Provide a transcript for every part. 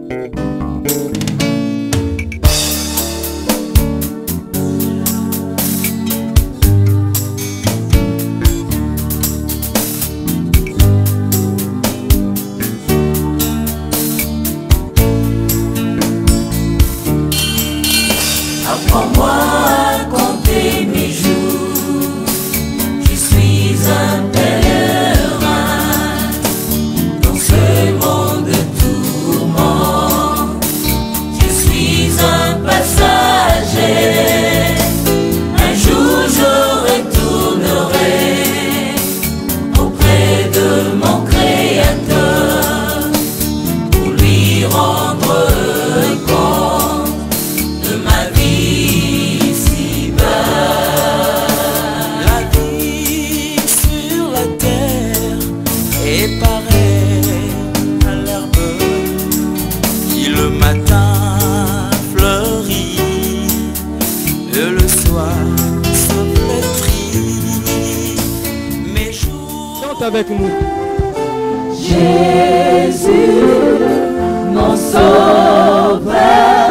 Apprends-moi à compter mes jours, je suis un pèlerin dans ce monde de tourments, je suis un passager, un jour je retournerai auprès de mon Créateur pour lui rendre compte de ma vie si-bas. La vie sur la terre est pareille à l'herbe qui le matin fleurit et le soir se flétrit. Mes jours... Chante avec nous. Jésus, mon sauveur,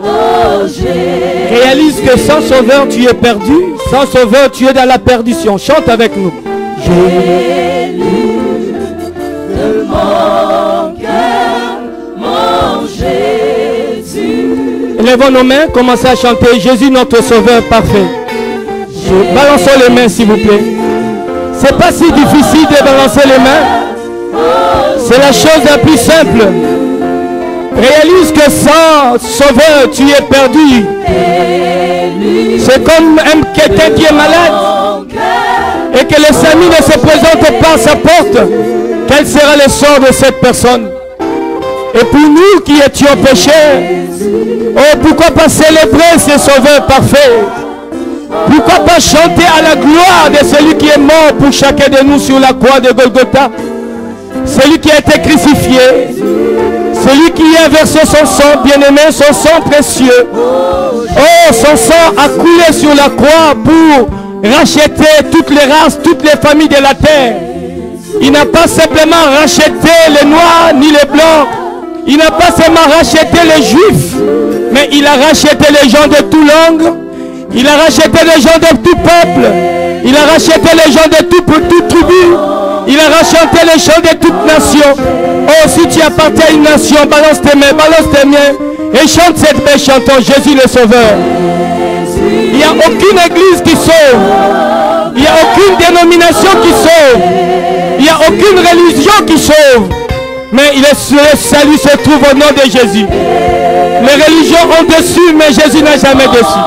oh Jésus. Réalise que sans sauveur tu es perdu, sans sauveur tu es dans la perdition. Chante avec nous. Jésus de mon cœur, mon Jésus. Lèvons nos mains, commencez à chanter Jésus notre sauveur parfait. Balançons les mains s'il vous plaît. C'est pas si difficile de balancer les mains. C'est la chose la plus simple. Réalise que sans sauveur tu es perdu. C'est comme quelqu'un qui est malade et que le salut ne se présente pas à sa porte. Quel sera le sort de cette personne? Et pour nous qui étions pécheurs, oh, pourquoi pas célébrer ce sauveur parfait? Pourquoi pas chanter à la gloire de celui qui est mort pour chacun de nous sur la croix de Golgotha? Celui qui a été crucifié, celui qui a versé son sang bien-aimé, son sang précieux. Oh, son sang a coulé sur la croix pour racheter toutes les races, toutes les familles de la terre. Il n'a pas simplement racheté les noirs ni les blancs. Il n'a pas seulement racheté les juifs, mais il a racheté les gens de toute langue. Il a racheté les gens de tout peuple. Il a racheté les gens de toute tribu. Il a racheté les gens de toute nation. Oh, si tu appartiens à une nation, balance tes mains et chante cette belle chanson, Jésus le Sauveur. Il n'y a aucune église qui sauve. Il n'y a aucune dénomination qui sauve. Il n'y a aucune religion qui sauve. Mais le salut se trouve au nom de Jésus. Les religions ont dessus, mais Jésus n'a jamais dessus.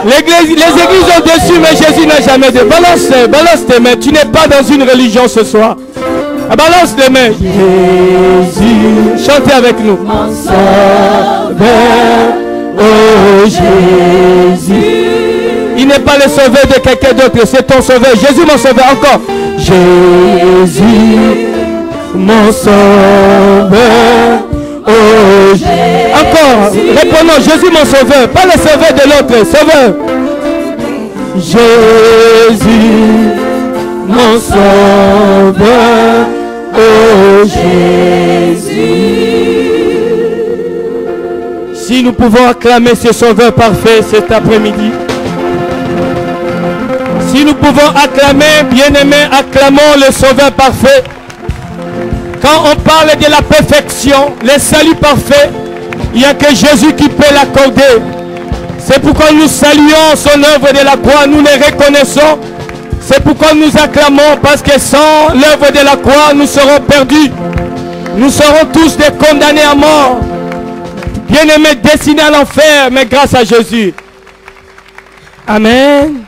Les églises ont dessus, mais Jésus n'a jamais dessus. Balance tes mains. Tu n'es pas dans une religion ce soir. Balance les mains. Jésus. Chantez avec nous. Mon sauveur, oh Jésus. Il n'est pas le sauveur de quelqu'un d'autre, c'est ton sauveur. Jésus mon sauveur, encore. Jésus, mon sauveur, oh Jésus. Encore, répondons, Jésus mon sauveur, pas le sauveur de l'autre, sauveur. Jésus, mon sauveur, oh Jésus. Si nous pouvons acclamer ce sauveur parfait cet après-midi. Si nous pouvons acclamer, bien-aimés, acclamons le sauveur parfait. Quand on parle de la perfection, le salut parfait, il n'y a que Jésus qui peut l'accorder. C'est pourquoi nous saluons son œuvre de la croix, nous le reconnaissons. C'est pourquoi nous acclamons, parce que sans l'œuvre de la croix, nous serons perdus. Nous serons tous des condamnés à mort. Bien-aimés, destinés à l'enfer, mais grâce à Jésus. Amen.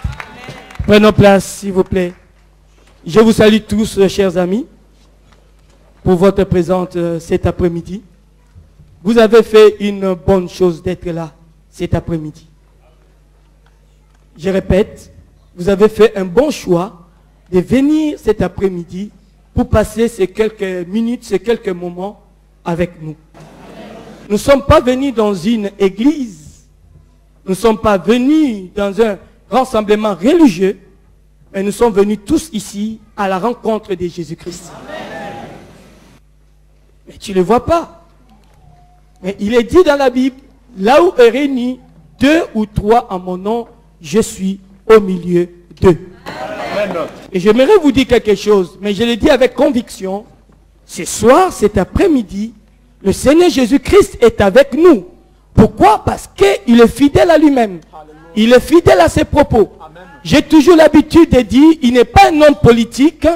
Prenons place, s'il vous plaît. Je vous salue tous, chers amis, pour votre présence cet après-midi. Vous avez fait une bonne chose d'être là cet après-midi. Je répète, vous avez fait un bon choix de venir cet après-midi pour passer ces quelques minutes, ces quelques moments avec nous. Nous ne sommes pas venus dans une église, nous ne sommes pas venus dans un rassemblement religieux, mais nous sommes venus tous ici à la rencontre de Jésus-Christ. Mais tu ne le vois pas. Mais il est dit dans la Bible, là où est réuni 2 ou 3 en mon nom, je suis au milieu d'eux. Et j'aimerais vous dire quelque chose, mais je le dis avec conviction. Ce soir, cet après-midi, le Seigneur Jésus-Christ est avec nous. Pourquoi? Parce qu'il est fidèle à lui-même. Il est fidèle à ses propos. J'ai toujours l'habitude de dire, il n'est pas un homme politique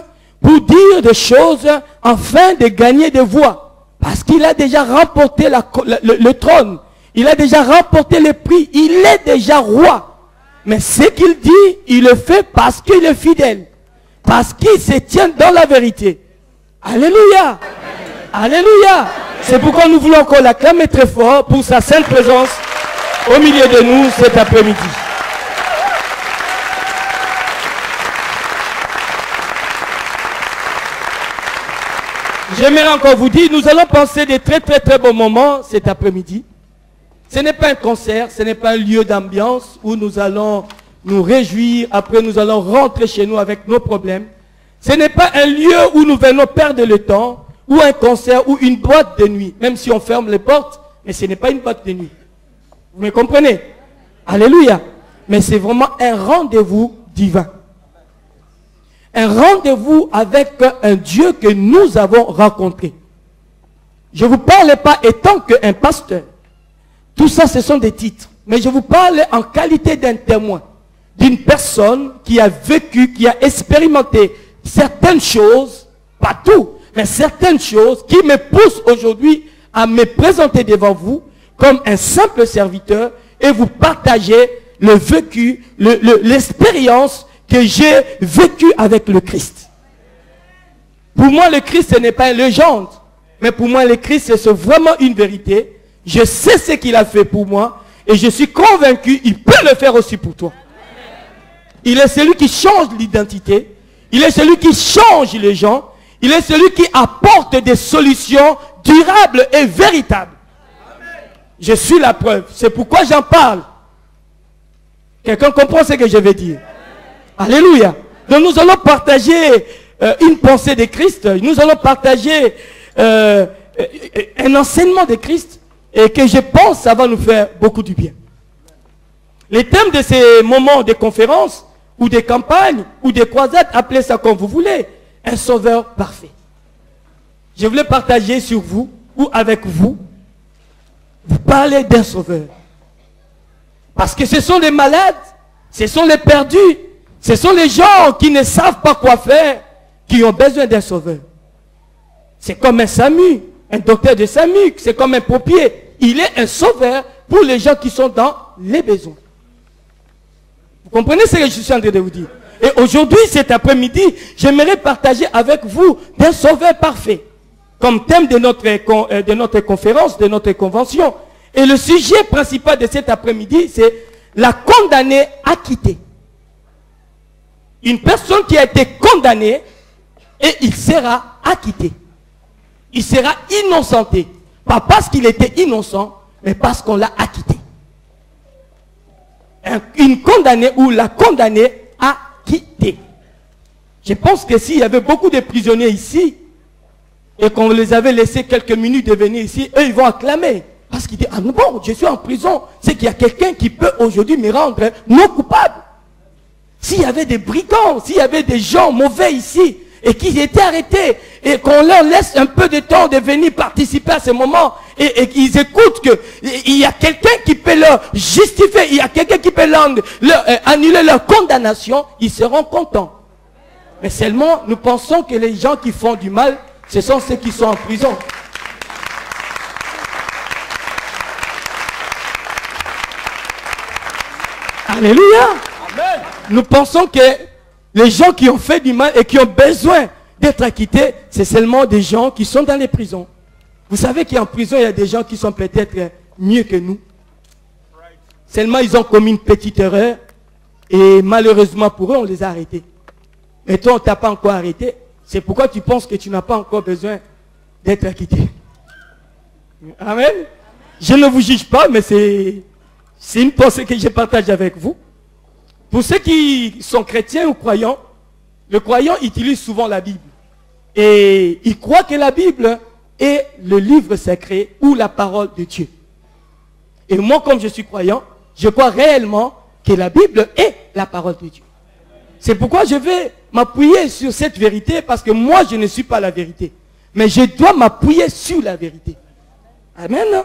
pour dire des choses afin de gagner des voix. Parce qu'il a déjà remporté le trône. Il a déjà remporté le prix. Il est déjà roi. Mais ce qu'il dit, il le fait parce qu'il est fidèle. Parce qu'il se tient dans la vérité. Alléluia. Alléluia. C'est pourquoi nous voulons encore l'acclamer très fort pour sa sainte présence au milieu de nous cet après-midi. J'aimerais encore vous dire, nous allons passer des très bons moments cet après-midi. Ce n'est pas un concert, ce n'est pas un lieu d'ambiance où nous allons nous réjouir, après nous allons rentrer chez nous avec nos problèmes. Ce n'est pas un lieu où nous venons perdre le temps, ou un concert, ou une boîte de nuit, même si on ferme les portes, mais ce n'est pas une boîte de nuit. Vous me comprenez? Alléluia. Mais c'est vraiment un rendez-vous divin. Un rendez-vous avec un Dieu que nous avons rencontré. Je ne vous parle pas étant qu'un pasteur. Tout ça, ce sont des titres. Mais je vous parle en qualité d'un témoin. D'une personne qui a vécu, qui a expérimenté certaines choses, pas tout, mais certaines choses qui me poussent aujourd'hui à me présenter devant vous comme un simple serviteur et vous partager le vécu, l'expérience que j'ai vécue avec le Christ. Pour moi, le Christ, ce n'est pas une légende, mais pour moi, le Christ, c'est vraiment une vérité. Je sais ce qu'il a fait pour moi et je suis convaincu qu'il peut le faire aussi pour toi. Il est celui qui change l'identité. Il est celui qui change les gens. Il est celui qui apporte des solutions durables et véritables. Je suis la preuve. C'est pourquoi j'en parle. Quelqu'un comprend ce que je veux dire? Alléluia. Donc nous allons partager une pensée de Christ. Nous allons partager un enseignement de Christ. Et que je pense ça va nous faire beaucoup du bien. Les thèmes de ces moments de conférences, ou des campagnes, ou des croisades, appelez ça comme vous voulez, un sauveur parfait. Je voulais partager sur vous, ou avec vous, vous parlez d'un sauveur. Parce que ce sont les malades, ce sont les perdus, ce sont les gens qui ne savent pas quoi faire, qui ont besoin d'un sauveur. C'est comme un SAMU, un docteur de SAMU, c'est comme un pompier. Il est un sauveur pour les gens qui sont dans les besoins. Vous comprenez ce que je suis en train de vous dire? Et aujourd'hui, cet après-midi, j'aimerais partager avec vous d'un sauveur parfait. Comme thème de notre conférence, de notre convention. Et le sujet principal de cet après-midi, c'est la condamnée acquittée. Une personne qui a été condamnée et il sera acquitté. Il sera innocenté. Pas parce qu'il était innocent, mais parce qu'on l'a acquitté. Une condamnée ou la condamnée acquittée. Je pense que s'il y avait beaucoup de prisonniers ici, et qu'on les avait laissés quelques minutes de venir ici, eux ils vont acclamer. Parce qu'ils disent, ah non, bon, je suis en prison, c'est qu'il y a quelqu'un qui peut aujourd'hui me rendre non coupable. S'il y avait des brigands, s'il y avait des gens mauvais ici, et qu'ils étaient arrêtés, et qu'on leur laisse un peu de temps de venir participer à ce moment, et qu'ils écoutent qu'il y a quelqu'un qui peut leur justifier, il y a quelqu'un qui peut leur annuler leur condamnation, ils seront contents. Mais seulement, nous pensons que les gens qui font du mal, ce sont ceux qui sont en prison. Alléluia. Amen. Nous pensons que les gens qui ont fait du mal et qui ont besoin d'être acquittés, c'est seulement des gens qui sont dans les prisons. Vous savez qu'en prison, il y a des gens qui sont peut-être mieux que nous. Seulement, ils ont commis une petite erreur et malheureusement pour eux, on les a arrêtés. Mais toi, on ne t'a pas encore arrêté. C'est pourquoi tu penses que tu n'as pas encore besoin d'être acquitté. Amen. Je ne vous juge pas, mais c'est une pensée que je partage avec vous. Pour ceux qui sont chrétiens ou croyants, le croyant utilise souvent la Bible. Et il croit que la Bible est le livre sacré ou la parole de Dieu. Et moi, comme je suis croyant, je crois réellement que la Bible est la parole de Dieu. C'est pourquoi je vais m'appuyer sur cette vérité, parce que moi, je ne suis pas la vérité. Mais je dois m'appuyer sur la vérité. Amen.